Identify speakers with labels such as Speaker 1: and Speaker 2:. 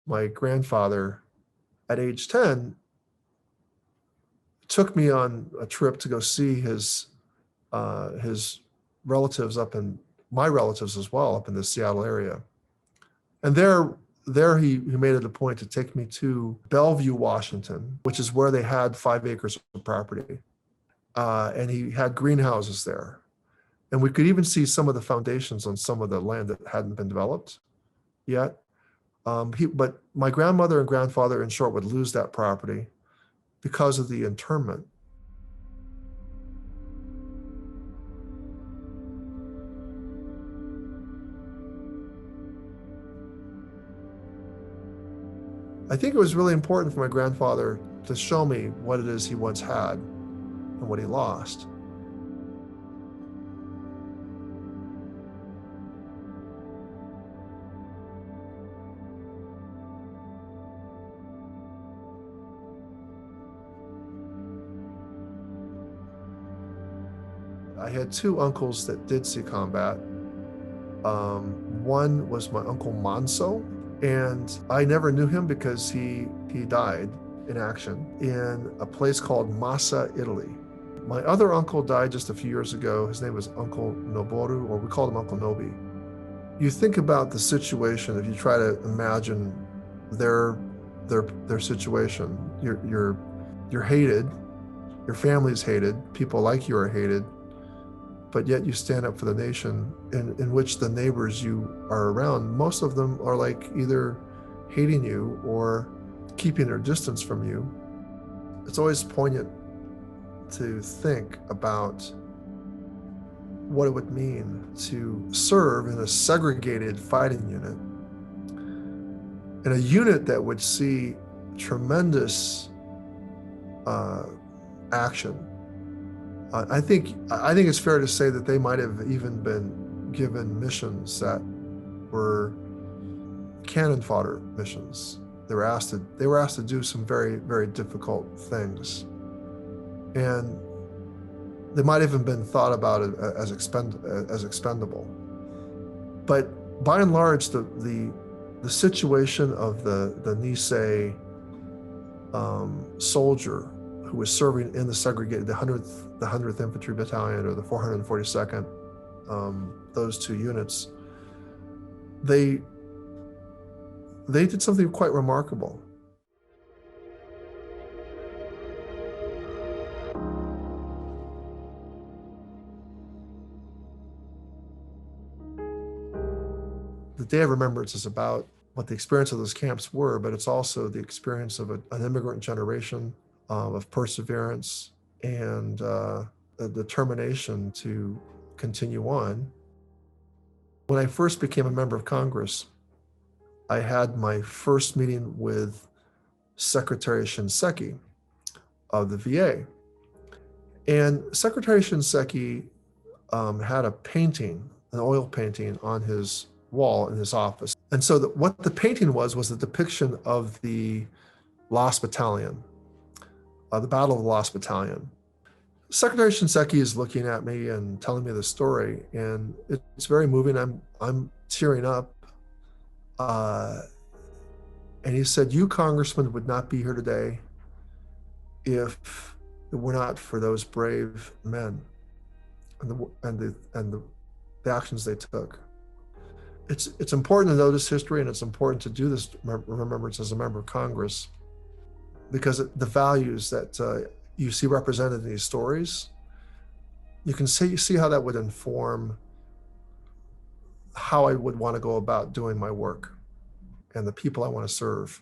Speaker 1: my grandfather at age 10 took me on a trip to go see his relatives my relatives as well, up in the Seattle area. And there he made it a point to take me to Bellevue, Washington, which is where they had 5 acres of property. And he had greenhouses there. And we could even see some of the foundations on some of the land that hadn't been developed yet. But my grandmother and grandfather, in short, would lose that property because of the internment. I think it was really important for my grandfather to show me what it is he once had and what he lost. I had 2 uncles that did see combat. One was my Uncle Manso, and I never knew him because he died in action in a place called Massa, Italy. My other uncle died just a few years ago. His name was Uncle Noboru, or we called him Uncle Nobi. You think about the situation, if you try to imagine their situation. You're hated, your family's hated, people like you are hated, but yet you stand up for the nation in which the neighbors you are around, most of them are like either hating you or keeping their distance from you. It's always poignant to think about what it would mean to serve in a segregated fighting unit, in a unit that would see tremendous action. I think it's fair to say that they might have even been given missions that were cannon fodder missions. They were asked to do some very, very difficult things, and they might have even been thought about it as expendable. But by and large, the situation of the Nisei soldier who was serving in the segregated, the 100th Infantry Battalion or the 442nd, those 2 units, they did something quite remarkable. The Day of Remembrance is about what the experience of those camps were, but it's also the experience of an immigrant generation of perseverance and a determination to continue on. When I first became a member of Congress, I had my first meeting with Secretary Shinseki of the VA. And Secretary Shinseki had a painting, an oil painting on his wall in his office. And so what the painting was a depiction of the Lost Battalion, the Battle of the Lost Battalion. Secretary Shinseki is looking at me and telling me the story, and it's very moving. I'm tearing up. And he said, "You congressmen would not be here today if it were not for those brave men and the actions they took." It's important to know this history, and it's important to do this remembrance as a member of Congress, because the values that you see represented in these stories, you can see how that would inform how I would want to go about doing my work and the people I want to serve.